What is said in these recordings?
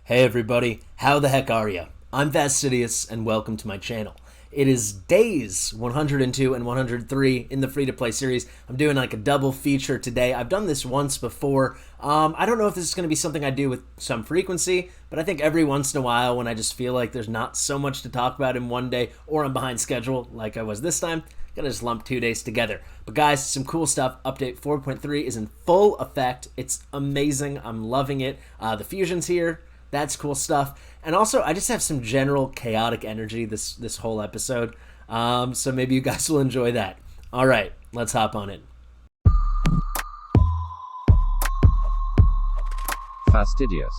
Hey everybody, how the heck are ya? I'm Fastidious and welcome to my channel. It is days 102 and 103 in the free-to-play series. I'm doing like a double feature today. I've done this once before. I don't know if this is going to be something I do with some frequency, but I think every once in a while when I just feel like there's not so much to talk about in one day or I'm behind schedule like I was this time, gotta just lump 2 days together. But guys, some cool stuff. Update 4.3 is in full effect. It's amazing. I'm loving it. The fusion's here. That's cool stuff. And also, I just have some general chaotic energy this whole episode. So maybe you guys will enjoy that. All right, let's hop on it. Fastidious.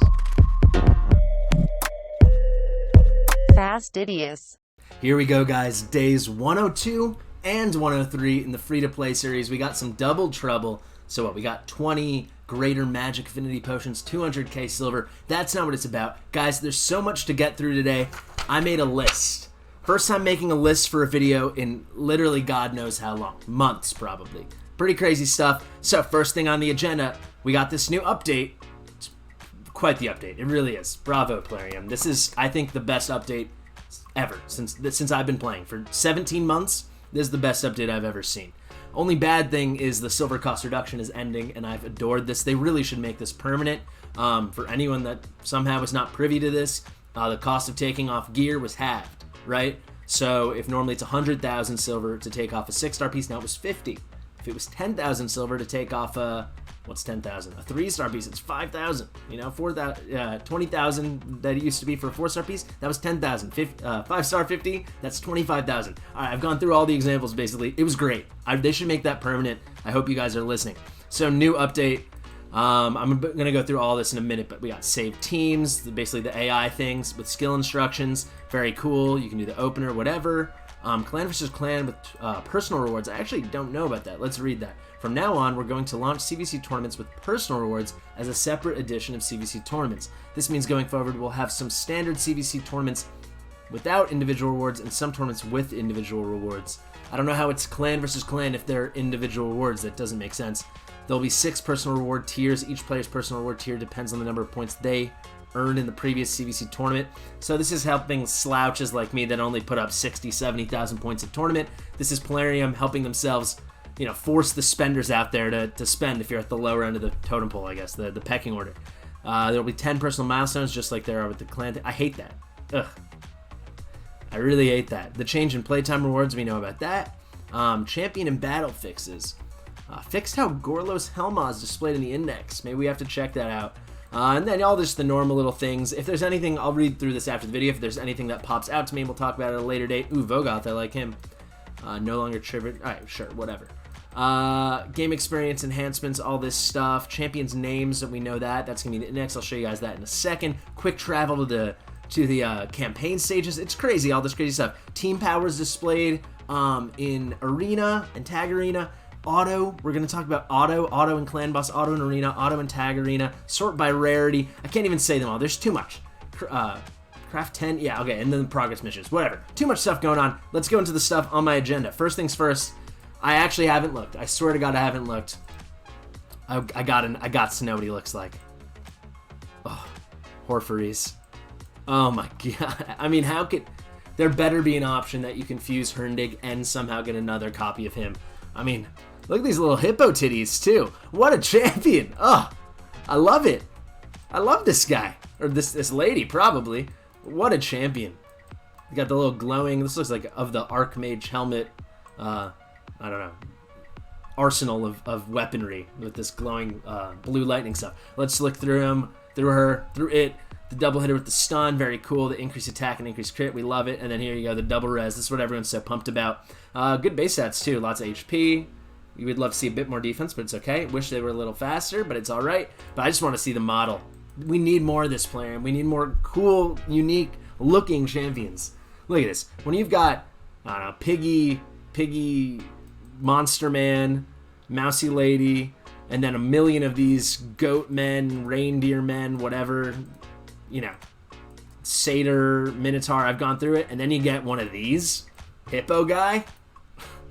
Fastidious. Here we go, guys. Days 102 and 103 in the free-to-play series. We got some double trouble. So what, we got 20 greater magic affinity potions, 200k silver. That's not what it's about. Guys, there's so much to get through today. I made a list. First time making a list for a video in literally God knows how long. Months, probably. Pretty crazy stuff. So first thing on the agenda, we got this new update. It's quite the update. It really is. Bravo, Plarium. This is, I think, the best update ever since I've been playing. For 17 months, this is the best update I've ever seen. Only bad thing is the silver cost reduction is ending, and I've adored this. They really should make this permanent. For anyone that somehow is not privy to this, the cost of taking off gear was halved, right? So if normally it's 100,000 silver to take off a 6-star piece, now it was 50. If it was 10,000 silver to take off a, what's 10,000? A 3-star piece, it's 5,000. You know, 20,000 that it used to be for a 4-star piece, that was 10,000. 5-star 50, that's 25,000. All right, I've gone through all the examples basically. It was great. They should make that permanent. I hope you guys are listening. So new update. I'm gonna go through all this in a minute, but we got saved teams, basically the AI things with skill instructions. Very cool. You can do the opener, whatever. Clan versus clan with personal rewards. I actually don't know about that. Let's read that. From now on, we're going to launch CVC tournaments with personal rewards as a separate edition of CVC tournaments. This means going forward, we'll have some standard CVC tournaments without individual rewards and some tournaments with individual rewards. I don't know how it's clan versus clan if they're individual rewards. That doesn't make sense. There'll be 6 personal reward tiers. Each player's personal reward tier depends on the number of points they earned in the previous CVC tournament. So this is helping slouches like me that only put up 60, 70,000 points a tournament. This is Plarium helping themselves, you know, force the spenders out there to spend if you're at the lower end of the totem pole, I guess, the pecking order. There'll be 10 personal milestones just like there are with the clan. I hate that. Ugh. I really hate that. The change in playtime rewards, we know about that. Champion and battle fixes. Fixed how Gorlos Helma is displayed in the index. Maybe we have to check that out. And then all just the normal little things. If there's anything, I'll read through this after the video. If there's anything that pops out to me, we'll talk about it at a later date. Ooh, Vogoth, I like him. No longer triggered. All right, sure, whatever. Game experience enhancements, all this stuff. Champions names, we know that. That's going to be the index. I'll show you guys that in a second. Quick travel to the campaign stages. It's crazy, all this crazy stuff. Team powers displayed in Arena and Tag Arena. Auto, we're going to talk about Auto and Clan Boss, Auto and Arena, Auto and Tag Arena, sort by rarity. I can't even say them all. There's too much. Craft 10, yeah, okay, and then the progress missions, whatever. Too much stuff going on. Let's go into the stuff on my agenda. First things first, I actually haven't looked. I swear to God I haven't looked. I got to know what he looks like. Oh, Horfries. Oh my God. I mean, how could... There better be an option that you can fuse Hurndig and somehow get another copy of him. I mean... Look at these little hippo titties, too. What a champion. Oh, I love it. I love this guy. Or this lady, probably. What a champion. You got the little glowing... This looks like of the Archmage helmet. I don't know. Arsenal of weaponry with this glowing blue lightning stuff. Let's look through him, through her, through it. The double hitter with the stun, very cool. The increased attack and increased crit, we love it. And then here you go, the double res. This is what everyone's so pumped about. Good base stats, too. Lots of HP. You would love to see a bit more defense, but it's okay. Wish they were a little faster, but it's all right. But I just want to see the model. We need more of this player. We need more cool, unique looking champions. Look at this. When you've got, I don't know, Piggy, Monster Man, Mousy Lady, and then a million of these goat men, reindeer men, whatever, you know, satyr, minotaur, I've gone through it. And then you get one of these, hippo guy.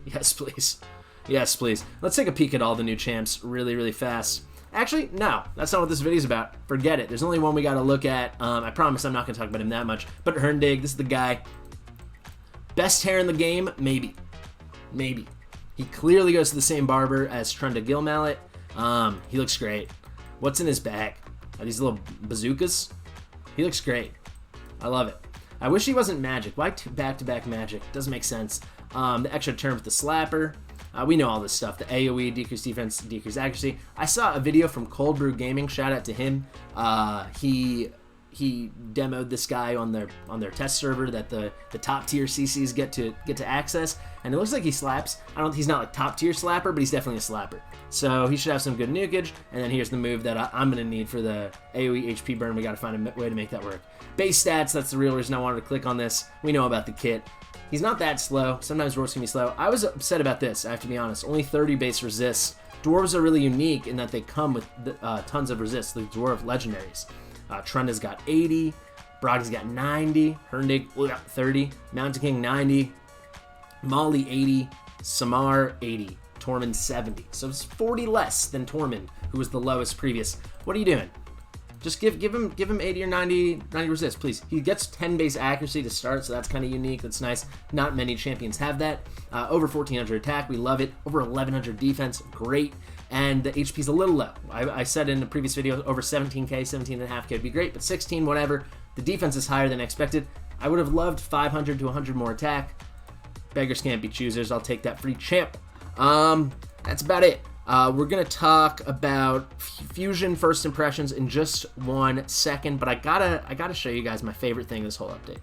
Yes, please. Yes, please. Let's take a peek at all the new champs really, really fast. Actually, no, that's not what this video's about. Forget it. There's only one we got to look at. I promise I'm not going to talk about him that much. But Hurndig, this is the guy. Best hair in the game? Maybe. Maybe. He clearly goes to the same barber as Trunda Gilmallet. He looks great. What's in his bag? Are these little bazookas? He looks great. I love it. I wish he wasn't magic. Why back-to-back magic? Doesn't make sense. The extra turn with the slapper. We know all this stuff. The AoE, decrease defense, decrease accuracy. I saw a video from Cold Brew Gaming. Shout out to him. He demoed this guy on their test server that the top tier CCs get to access, and it looks like he slaps. He's not like top tier slapper, but he's definitely a slapper. So he should have some good nukage. And then here's the move that I'm gonna need for the AoE HP burn. We gotta find a way to make that work. Base stats. That's the real reason I wanted to click on this. We know about the kit. He's not that slow. Sometimes dwarves can be slow. I was upset about this, I have to be honest. Only 30 base resists. Dwarves are really unique in that they come with tons of resists, the dwarf legendaries. Trunda's got 80, Broggy's got 90, Hurndig 30, Mountain King 90, Molly 80, Samar 80, Tormund 70. So it's 40 less than Tormund, who was the lowest previous. What are you doing? Just give him 80 or 90 resist, please. He gets 10 base accuracy to start, so that's kind of unique. That's nice. Not many champions have that. Over 1400 attack, we love it. Over 1100 defense, great. And the HP's a little low. I said in the previous video, over 17k, 17.5k would be great, but 16, whatever. The defense is higher than expected. I would have loved 500 to 100 more attack. Beggars can't be choosers. I'll take that free champ. That's about it. We're going to talk about Fusion first impressions in just 1 second, but I gotta show you guys my favorite thing this whole update.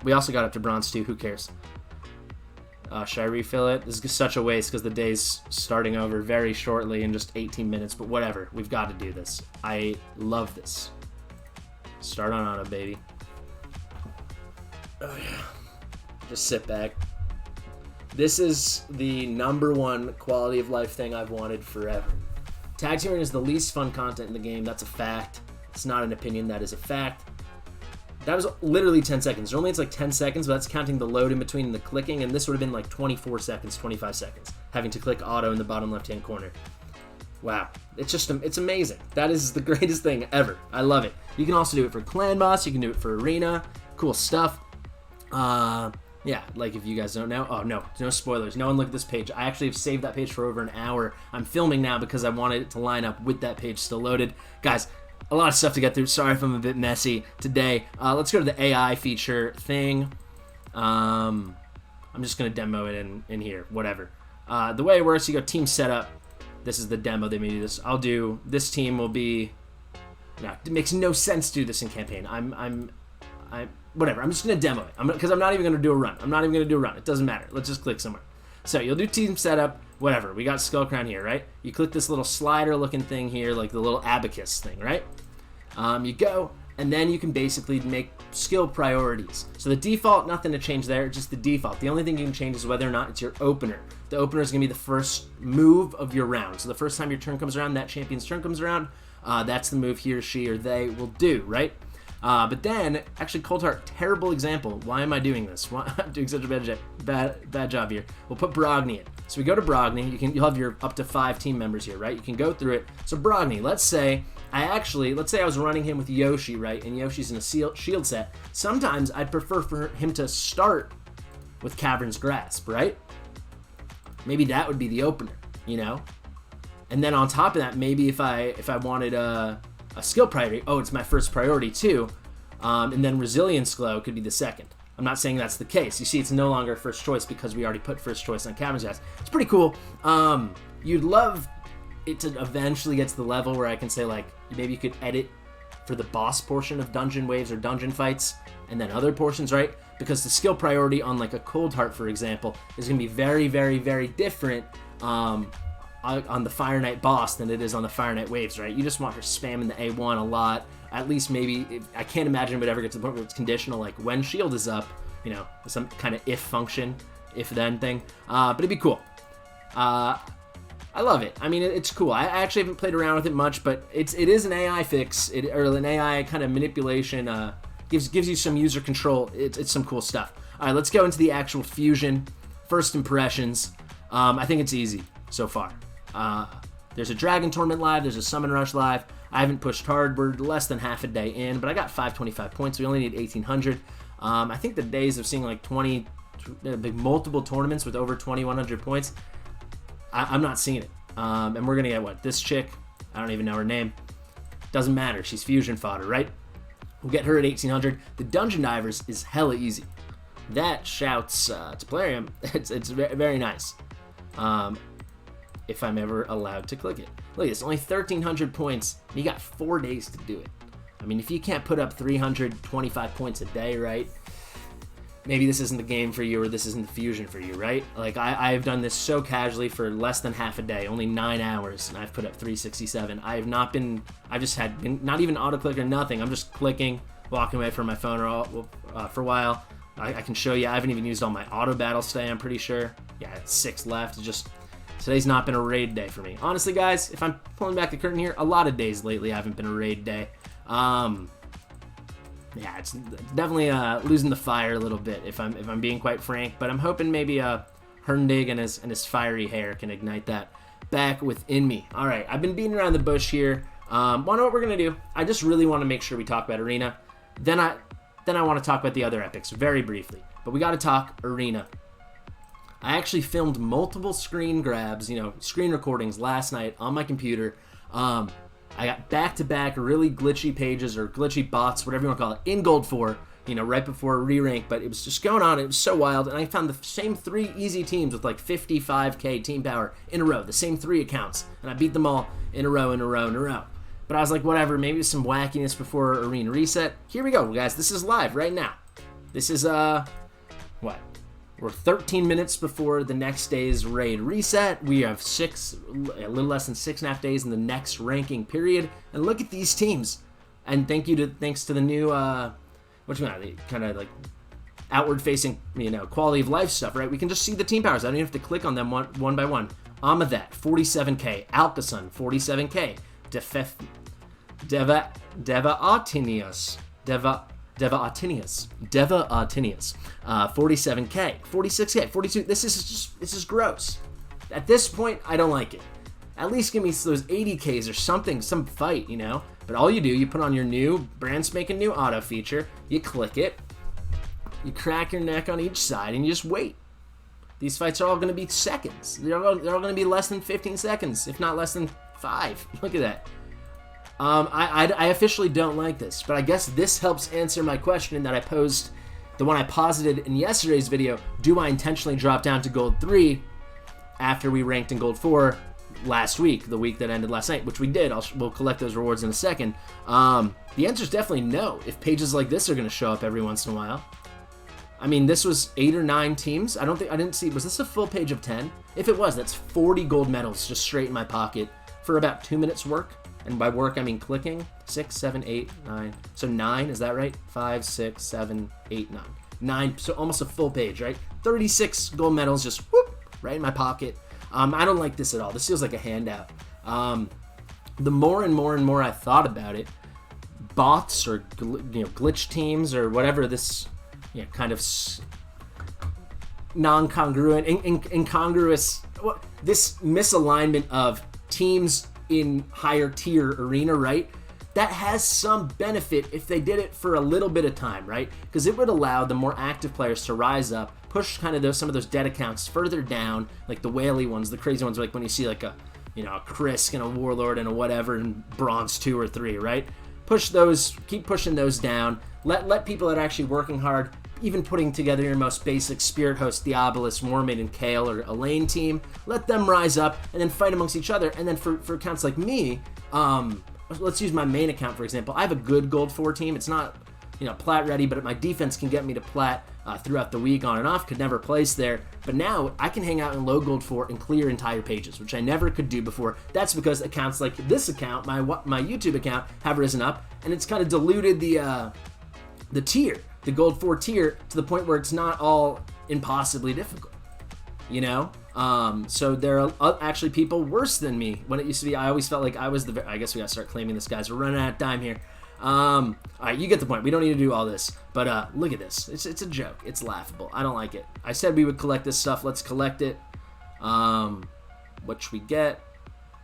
We also got up to Bronze 2, who cares? Should I refill it? This is such a waste because the day's starting over very shortly in just 18 minutes, but whatever. We've got to do this. I love this. Start on auto, baby. Oh, yeah. Just sit back. This is the #1 quality of life thing I've wanted forever. Tag teaming is the least fun content in the game. That's a fact. It's not an opinion. That is a fact. That was literally 10 seconds. Normally it's like 10 seconds, but that's counting the load in between the clicking, and this would have been like 24 seconds, 25 seconds, having to click auto in the bottom left-hand corner. Wow. It's amazing. That is the greatest thing ever. I love it. You can also do it for Clan Boss. You can do it for Arena. Cool stuff. Yeah, like if you guys don't know. Oh, no spoilers. No one look at this page. I actually have saved that page for over an hour. I'm filming now because I wanted it to line up with that page still loaded. Guys, a lot of stuff to get through. Sorry if I'm a bit messy today. Let's go to the AI feature thing. I'm just going to demo it in here. Whatever. The way it works, you go team setup. This is the demo. They made me this. I'll do, this team will be, no, it makes no sense to do this in campaign. Whatever, I'm just going to demo it. Because I'm not even going to do a run. I'm not even going to do a run. It doesn't matter. Let's just click somewhere. So you'll do team setup, whatever. We got Skull Crown here, right? You click this little slider looking thing here, like the little abacus thing, right? You go, and then you can basically make skill priorities. So the default, nothing to change there, just the default. The only thing you can change is whether or not it's your opener. The opener is going to be the first move of your round. So the first time your turn comes around, that champion's turn comes around, that's the move he or she or they will do, right? But then, actually, Cold Heart, terrible example. Why am I doing this? Why I'm doing such a bad job here. We'll put Brogny in. So we go to Brogny. You'll have your up to 5 team members here, right? You can go through it. So Brogny, let's say I was running him with Yoshi, right? And Yoshi's in a shield set. Sometimes I'd prefer for him to start with Cavern's Grasp, right? Maybe that would be the opener, you know? And then on top of that, maybe if I wanted a skill priority, oh, it's my first priority too, and then Resilience Glow could be the second. I'm not saying that's the case. You see, it's no longer first choice because we already put first choice on Cavern's Grasp. It's pretty cool. You'd love it to eventually get to the level where I can say, like, maybe you could edit for the boss portion of dungeon waves or dungeon fights, and then other portions, right? Because the skill priority on, like, a Cold Heart, for example, is going to be very, very, very different on the Fire Knight boss than it is on the Fire Knight waves, right? You just want her spamming the A1 a lot. At least maybe, I can't imagine it would ever get to the point where it's conditional, like when shield is up, you know, some kind of if function, if then thing. But it'd be cool. I love it. I mean, it's cool. I actually haven't played around with it much, but it is an AI fix, or an AI kind of manipulation. Gives you some user control. It's some cool stuff. All right, let's go into the actual fusion. First impressions. I think it's easy so far. There's a Dragon Tournament live. There's a Summon Rush live. I haven't pushed hard. We're less than half a day in, but I got 525 points. We only need 1,800. I think the days of seeing like 20, multiple tournaments with over 2,100 points, I'm not seeing it. And we're going to get what? This chick, I don't even know her name. Doesn't matter. She's fusion fodder, right? We'll get her at 1,800. The Dungeon Divers is hella easy. That shouts to Plarium. It's very nice. If I'm ever allowed to click it. Look, it's only 1,300 points. You got 4 days to do it. I mean, if you can't put up 325 points a day, right? Maybe this isn't the game for you, or this isn't the fusion for you, right? Like, I've done this so casually for less than half a day, only 9 hours, and I've put up 367. I've just had not even auto-click or nothing. I'm just clicking, walking away from my phone for a while. I can show you, I haven't even used all my auto battles today, I'm pretty sure. Yeah, 6 left. Today's not been a raid day for me. Honestly, guys, if I'm pulling back the curtain here, a lot of days lately haven't been a raid day. Yeah, it's definitely losing the fire a little bit, if I'm being quite frank. But I'm hoping maybe Hurndig and his fiery hair can ignite that back within me. All right, I've been beating around the bush here. Well, know what we're gonna do? I just really want to make sure we talk about Arena. Then I want to talk about the other epics very briefly. But we got to talk Arena. I actually filmed multiple screen grabs, screen recordings last night on my computer. I got back-to-back really glitchy pages or glitchy bots, whatever you want to call it, in Gold 4, right before re-rank, but it was just going on. It was so wild, and I found the same 3 easy teams with like 55k team power in a row, the same 3 accounts, and I beat them all in a row. But I was like, whatever, maybe some wackiness before Arena Reset. Here we go, guys. This is live right now. This is, what? We're 13 minutes before the next day's raid reset. We have a little less than 6.5 days in the next ranking period. And look at these teams. And thanks to the new, kind of like outward-facing, quality of life stuff, right? We can just see the team powers. I don't even have to click on them one by one. Amavet, 47k. Alcasun, 47k. Deva Artinius, 47k, 46k, 42. This is gross. At this point, I don't like it. At least give me those 80ks or something, some fight, But all you do, you put on your new, brand spanking new auto feature, you click it, you crack your neck on each side, and you just wait. These fights are all going to be seconds. They're all going to be less than 15 seconds, if not less than 5. Look at that. I officially don't like this, but I guess this helps answer my question that I posed, the one I posited in yesterday's video. Do I intentionally drop down to Gold 3 after we ranked in Gold 4 last week, the week that ended last night, which we did. We'll collect those rewards in a second. The answer is definitely no, if pages like this are going to show up every once in a while. I mean, this was 8 or 9 teams. I didn't see, was this a full page of 10? If it was, that's 40 gold medals just straight in my pocket for about 2 minutes work. And by work, I mean clicking. 6, 7, 8, 9. So 9, is that right? 5, 6, 7, 8, 9. 9, so almost a full page, right? 36 gold medals just whoop, right in my pocket. I don't like this at all. This feels like a handout. The more and more I thought about it, bots or glitch teams or whatever this kind of non-congruent, incongruous, this misalignment of teams in higher tier Arena, right? That has some benefit if they did it for a little bit of time, right? Because it would allow the more active players to rise up, push kind of some of those dead accounts further down, like the whaley ones, the crazy ones, like when you see like a Krisk and a Warlord and a whatever in Bronze 2 or 3, right? Push those, keep pushing those down. Let people that are actually working hard, even putting together your most basic Spirit Host, Diabolus, Warmaid, and Kale or Elaine team, let them rise up and then fight amongst each other. And then for accounts like me, let's use my main account, for example. I have a good Gold 4 team. It's not, plat ready, but my defense can get me to plat throughout the week on and off. Could never place there. But now I can hang out in low Gold 4 and clear entire pages, which I never could do before. That's because accounts like this account, my YouTube account, have risen up, and it's kind of diluted the tier, the Gold 4 tier, to the point where it's not all impossibly difficult, So there are actually people worse than me. When it used to be, I always felt like I was I guess we gotta start claiming this, guys. We're running out of time here. All right, you get the point. We don't need to do all this, but look at this. It's a joke. It's laughable. I don't like it. I said we would collect this stuff. Let's collect it. What should we get?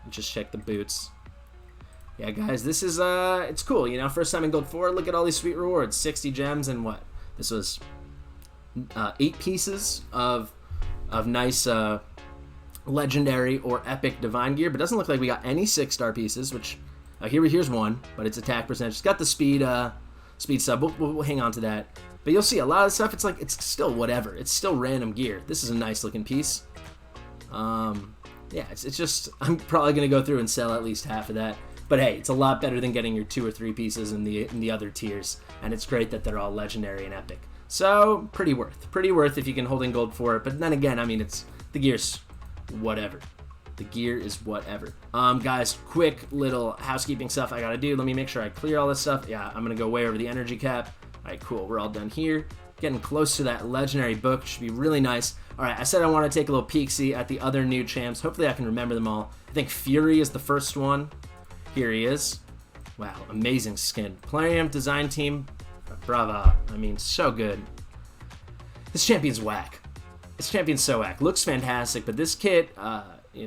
Just check the boots. Yeah, guys, this is, it's cool, you know, first time in Gold 4, look at all these sweet rewards. 60 gems and what? This was 8 pieces of nice, legendary or epic divine gear, but doesn't look like we got any 6-star pieces, which, here's one, but it's attack percentage. It's got the speed sub. We'll hang on to that. But you'll see a lot of stuff, it's like, it's still whatever. It's still random gear. This is a nice looking piece. Yeah, it's just, I'm probably going to go through and sell at least half of that. But hey, it's a lot better than getting your 2 or 3 pieces in the other tiers. And it's great that they're all legendary and epic. So, pretty worth if you can hold in gold for it. But then again, I mean, the gear's whatever. The gear is whatever. Guys, quick little housekeeping stuff I gotta do. Let me make sure I clear all this stuff. Yeah, I'm gonna go way over the energy cap. All right, cool, we're all done here. Getting close to that legendary book, should be really nice. All right, I said I want to take a little peek-see at the other new champs. Hopefully I can remember them all. I think Fury is the first one. Here he is. Wow, amazing skin. Plarium design team, brava. I mean, so good. This champion's whack. This champion's so whack. Looks fantastic, but this kit,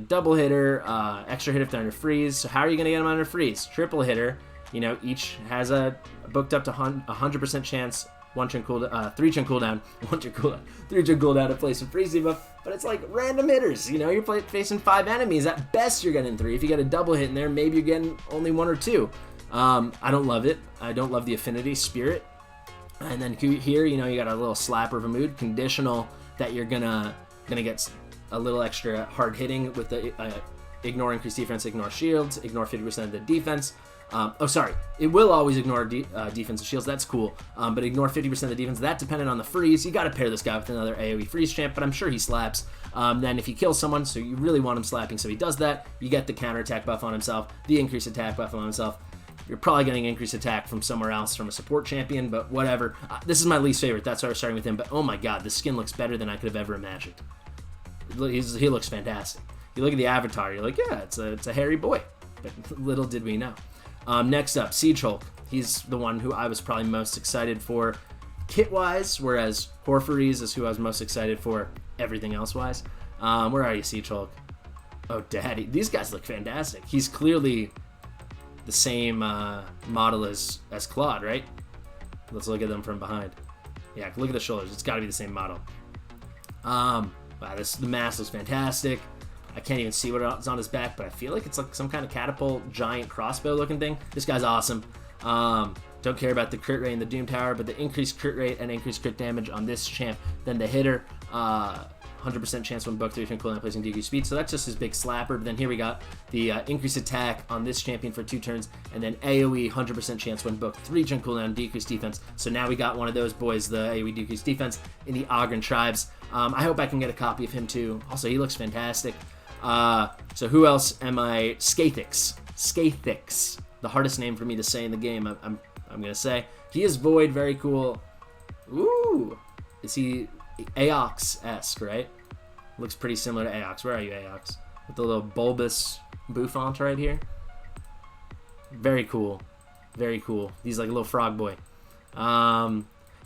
double hitter, extra hit if they're under freeze. So how are you going to get them under freeze? Triple hitter, you know, each has a booked up to 100% chance, 1 turn cooldown, 3 turn cooldown, 1 turn cooldown, 3 turn cooldown to place a freeze debuff. But it's like random hitters, you know, you're facing 5 enemies. At best, you're getting 3. If you get a double hit in there, maybe you're getting only 1 or 2. I don't love it. I don't love the affinity spirit. And then here, you know, you got a little slapper of a mood, conditional that you're gonna get a little extra hard hitting with the ignore increased defense, ignore shields, ignore 50% of the defense. It will always ignore defensive shields. That's cool. But ignore 50% of the defense. That dependent on the freeze. You got to pair this guy with another AoE freeze champ, but I'm sure he slaps. Then if he kills someone, so you really want him slapping, so he does that. You get the counter attack buff on himself, the increased attack buff on himself. You're probably getting increased attack from somewhere else, from a support champion, but whatever. This is my least favorite. That's why we're starting with him. But oh my god, this skin looks better than I could have ever imagined. He looks fantastic. You look at the avatar, you're like, yeah, it's a hairy boy. But little did we know. Next up, Siege Hulk. He's the one who I was probably most excited for kit-wise, whereas Horfries is who I was most excited for everything else-wise. Where are you, Siege Hulk? Oh, daddy. These guys look fantastic. He's clearly the same model as Claude, right? Let's look at them from behind. Yeah, look at the shoulders. It's got to be the same model. Wow, the mask looks fantastic. I can't even see what's on his back, but I feel like it's like some kind of catapult, giant crossbow looking thing. This guy's awesome. Don't care about the crit rate in the Doom Tower, but the increased crit rate and increased crit damage on this champ, then the hitter, 100% chance when booked 3 turn cooldown placing decreased speed, so that's just his big slapper. But then here we got the increased attack on this champion for 2 turns, and then AoE 100% chance when booked 3 turn cooldown decreased defense. So now we got one of those boys, the AoE decreased defense in the Ogren tribes. I hope I can get a copy of him too. Also, he looks fantastic. So who else am I? Skathix, the hardest name for me to say in the game. I'm gonna say he is Void, very cool. Ooh, is he Aox-esque, right? Looks pretty similar to Aox. Where are you, Aox? With the little bulbous bouffant right here. Very cool, very cool. He's like a little frog boy.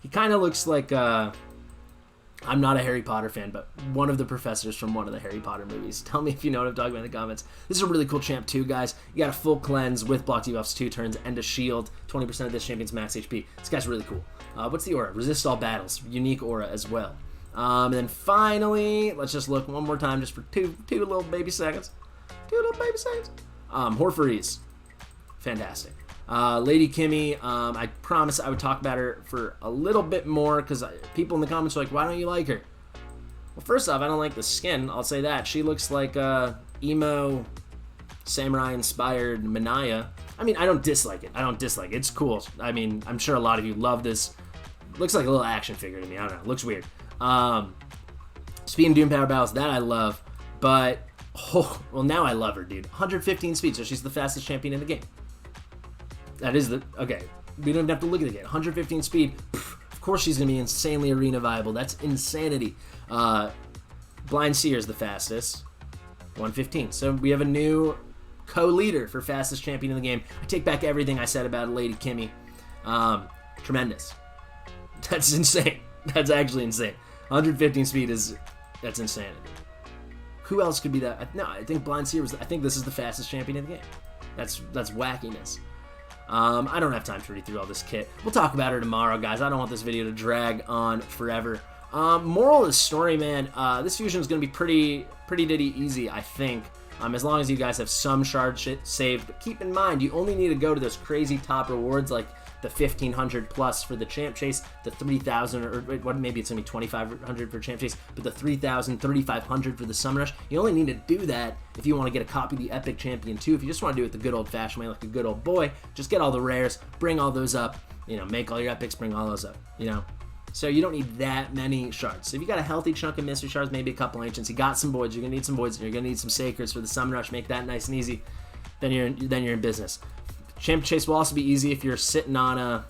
He kind of looks like I'm not a Harry Potter fan, but one of the professors from one of the Harry Potter movies. Tell me if you know what I'm talking about in the comments. This is a really cool champ too, guys. You got a full cleanse with block debuffs 2 turns and a shield. 20% of this champion's max HP. This guy's really cool. What's the aura? Resist all battles. Unique aura as well. And then finally, let's just look one more time just for two little baby seconds. 2 little baby seconds. Horfries. Fantastic. Lady Kimmy, I promised I would talk about her for a little bit more because people in the comments are like, why don't you like her? Well, first off, I don't like the skin. I'll say that. She looks like emo, samurai-inspired Manaya. I mean, I don't dislike it. It's cool. I mean, I'm sure a lot of you love this. Looks like a little action figure to me. I don't know. Looks weird. Speed and Doom Power Battles, that I love. But, well, now I love her, dude. 115 speed, so she's the fastest champion in the game. That is okay, we don't even have to look at it again. 115 speed, of course she's going to be insanely arena viable. That's insanity. Blind Seer is the fastest, 115. So we have a new co-leader for fastest champion in the game. I take back everything I said about Lady Kimmy. Tremendous. That's insane. That's actually insane. 115 speed that's insanity. Who else could be that? No, I think Blind Seer was. I think this is the fastest champion in the game. That's whackiness. I don't have time to read through all this kit. We'll talk about her tomorrow, guys. I don't want this video to drag on forever. Moral of the story, man. This fusion is going to be pretty ditty easy, I think. As long as you guys have some shard shit saved. But keep in mind, you only need to go to those crazy top rewards like the 1,500 plus for the champ chase, the 3,000, or what? Maybe it's gonna be 2,500 for champ chase, but the 3,000, 3,500 for the summon rush. You only need to do that if you want to get a copy of the Epic Champion 2. If you just want to do it the good old-fashioned way, like a good old boy, just get all the rares, bring all those up. You know, make all your epics, bring all those up. You know. So you don't need that many shards. So if you got a healthy chunk of mystery shards, maybe a couple ancients, you got some voids, you're gonna need some voids, and you're gonna need some sacreds for the summon rush. Make that nice and easy. Then you're in business. Champ chase will also be easy if you're sitting on a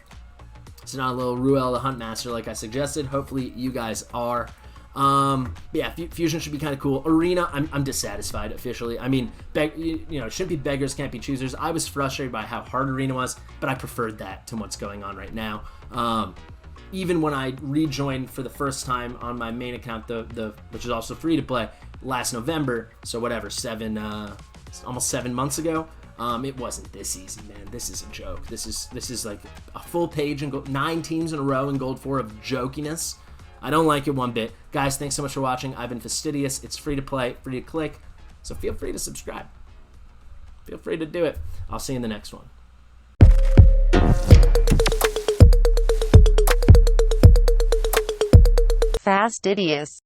little Ruel the Huntmaster, like I suggested. Hopefully you guys are. Yeah, fusion should be kind of cool. Arena, I'm dissatisfied officially. I mean, you know, it shouldn't be beggars can't be choosers. I was frustrated by how hard Arena was, but I preferred that to what's going on right now. Even when I rejoined for the first time on my main account, which is also free to play, last November, so whatever, almost 7 months ago, it wasn't this easy, man. This is a joke. This is like a full page and 9 teams in a row in Gold 4 of jokiness. I don't like it one bit. Guys, thanks so much for watching. I've been Fastidious. It's free to play, free to click, so feel free to subscribe. Feel free to do it. I'll see you in the next one. Fastidious.